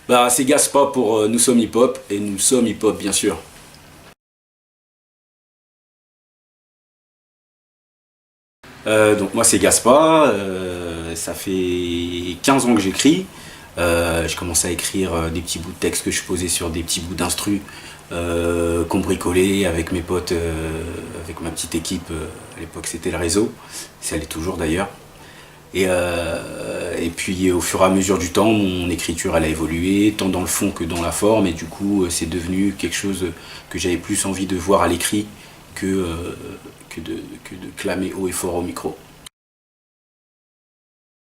Bah, c'est Gaspa pour Nous sommes hip-hop, et nous sommes hip-hop, bien sûr. Donc moi c'est Gaspa, ça fait 15 ans que j'écris. Je commençais à écrire des petits bouts de texte que je posais sur des petits bouts d'instru qu'on bricolait avec mes potes, avec ma petite équipe. À l'époque c'était le réseau, ça l'est toujours d'ailleurs. Et puis au fur et à mesure du temps, mon écriture elle a évolué, tant dans le fond que dans la forme, et du coup c'est devenu quelque chose que j'avais plus envie de voir à l'écrit que, que de clamer haut et fort au micro.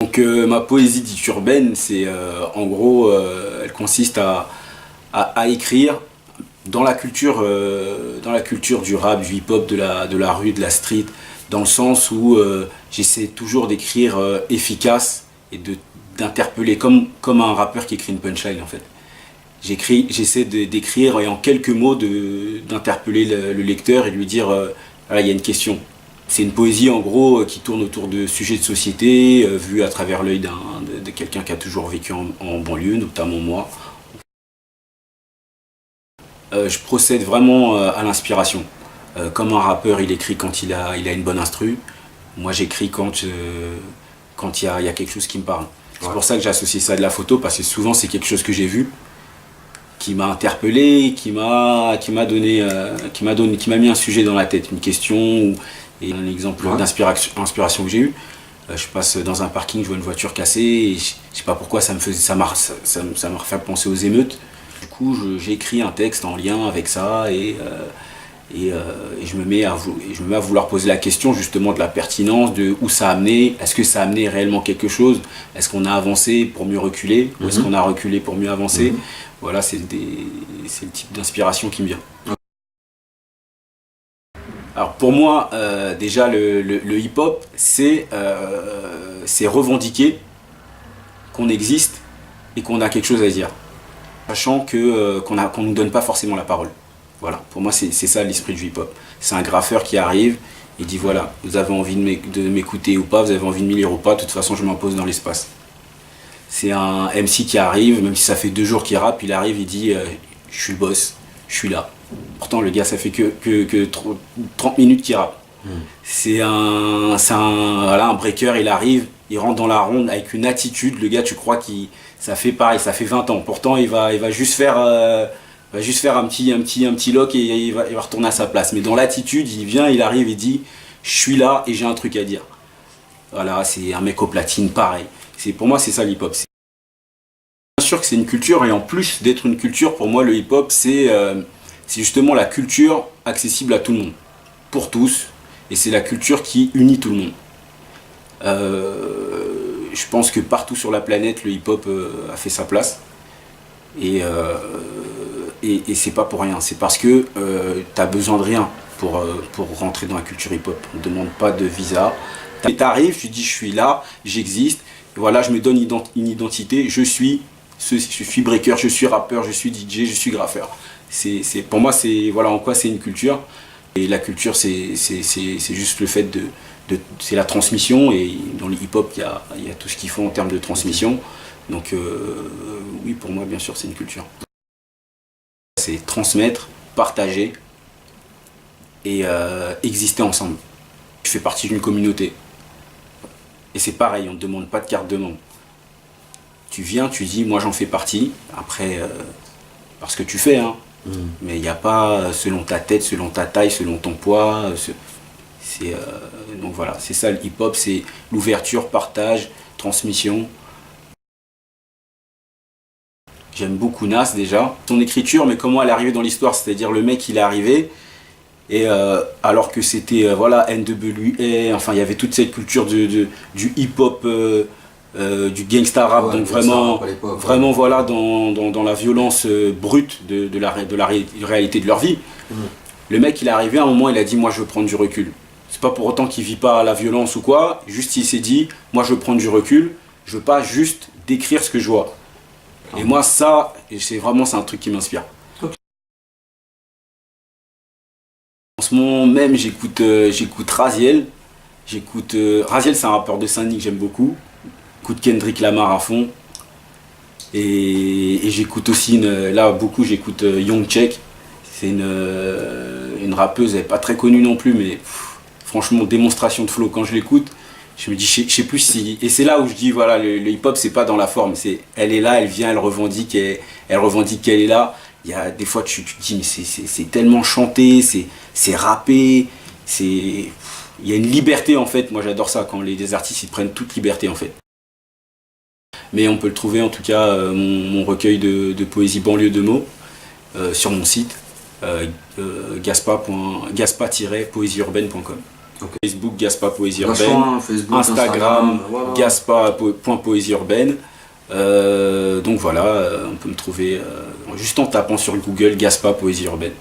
Donc ma poésie dite urbaine, c'est en gros, elle consiste à écrire dans la culture du rap, du hip-hop, de la rue, de la street, dans le sens où j'essaie toujours d'écrire efficace et d'interpeller comme un rappeur qui écrit une punchline en fait. J'essaie d'écrire et en quelques mots d'interpeller le lecteur et de lui dire voilà, il y a une question. C'est une poésie en gros qui tourne autour de sujets de société vus à travers l'œil de quelqu'un qui a toujours vécu en banlieue, notamment moi. Je procède vraiment à l'inspiration. Comme un rappeur, il écrit quand il a une bonne instru. Moi, j'écris quand il y a quelque chose qui me parle. C'est pour ça que j'ai associé ça à de la photo, parce que souvent, c'est quelque chose que j'ai vu, qui m'a interpellé, qui m'a mis un sujet dans la tête, une question, et un exemple d'inspiration que j'ai eu. Je passe dans un parking, je vois une voiture cassée, et je sais pas pourquoi ça m'a refait penser aux émeutes. Du coup, j'ai écrit un texte en lien avec ça et je me mets à vouloir poser la question justement de la pertinence, de où ça a amené, est-ce que ça a amené réellement quelque chose, est-ce qu'on a avancé pour mieux reculer, ou est-ce qu'on a reculé pour mieux avancer. Voilà, c'est le type d'inspiration qui me vient. Alors pour moi, déjà le hip-hop, c'est revendiquer qu'on existe et qu'on a quelque chose à dire, sachant qu'on ne nous donne pas forcément la parole. Voilà, pour moi c'est ça l'esprit du hip-hop. C'est un graffeur qui arrive et dit voilà, vous avez envie de m'écouter ou pas, vous avez envie de m'y lire ou pas, de toute façon je m'impose dans l'espace. C'est un MC qui arrive, même si ça fait 2 jours qu'il rappe, il arrive, il dit je suis le boss, je suis là. Pourtant le gars ça fait que 30 minutes qu'il rappe. C'est voilà, un breaker, il arrive, il rentre dans la ronde avec une attitude, le gars tu crois ça fait pareil, ça fait 20 ans. Pourtant il va juste faire un petit lock et il va retourner à sa place. Mais dans l'attitude, il vient, il arrive, il dit je suis là et j'ai un truc à dire. Voilà, c'est un mec au platine, pareil. Pour moi, c'est ça l'hip-hop. Bien sûr que c'est une culture, et en plus d'être une culture, pour moi, le hip-hop, c'est justement la culture accessible à tout le monde, pour tous, et c'est la culture qui unit tout le monde. Je pense que partout sur la planète, le hip-hop a fait sa place. Et c'est pas pour rien, c'est parce que t'as besoin de rien pour rentrer dans la culture hip-hop. On ne demande pas de visa. T'arrives, tu dis je suis là, j'existe, voilà, je me donne une identité, je suis breaker, je suis rappeur, je suis DJ, je suis graffeur. Pour moi, voilà en quoi c'est une culture. Et la culture, c'est juste le fait c'est la transmission, et dans le hip-hop, il y a tout ce qu'il faut en termes de transmission. Donc oui, pour moi, bien sûr, c'est une culture. C'est transmettre, partager et exister ensemble. Je fais partie d'une communauté. Et c'est pareil, on ne demande pas de carte de membre. Tu viens, tu dis, moi j'en fais partie. Après, parce que tu fais, hein. Mais il n'y a pas selon ta tête, selon ta taille, selon ton poids. Donc voilà, c'est ça le hip-hop, c'est l'ouverture, partage, transmission. J'aime beaucoup Nas déjà. Son écriture, mais comment elle est arrivée dans l'histoire, c'est-à-dire le mec il est arrivé, et alors que c'était voilà, NWA, enfin il y avait toute cette culture du hip-hop, du gangsta rap, donc vraiment voilà, dans la violence brute de la réalité de leur vie. Le mec il est arrivé à un moment, il a dit moi je veux prendre du recul. C'est pas pour autant qu'il vit pas la violence ou quoi, juste il s'est dit moi je veux prendre du recul, je veux pas juste décrire ce que je vois. Et moi ça, c'est un truc qui m'inspire. En ce moment même j'écoute Raziel. Raziel, c'est un rappeur de Saint-Denis que j'aime beaucoup. J'écoute Kendrick Lamar à fond. Et j'écoute aussi, là beaucoup j'écoute Young Check. C'est une rappeuse, elle n'est pas très connue non plus, mais franchement, démonstration de flow. Quand je l'écoute, je me dis, je sais plus si. Et c'est là où je dis, voilà, le hip-hop, c'est pas dans la forme. Elle est là, elle vient, elle revendique qu'elle est là. Il y a des fois, tu te dis, mais c'est tellement chanté, c'est rappé, il y a une liberté en fait. Moi, j'adore ça quand des artistes ils prennent toute liberté en fait. Mais on peut le trouver en tout cas, mon recueil de poésie banlieue de mots, sur mon site, gaspa-poésieurbaine.com. Okay. Facebook, Gaspa Poésie Urbaine, Facebook, Instagram, voilà. Gaspa.poésie urbaine. Donc voilà, on peut me trouver juste en tapant sur Google Gaspa Poésie Urbaine.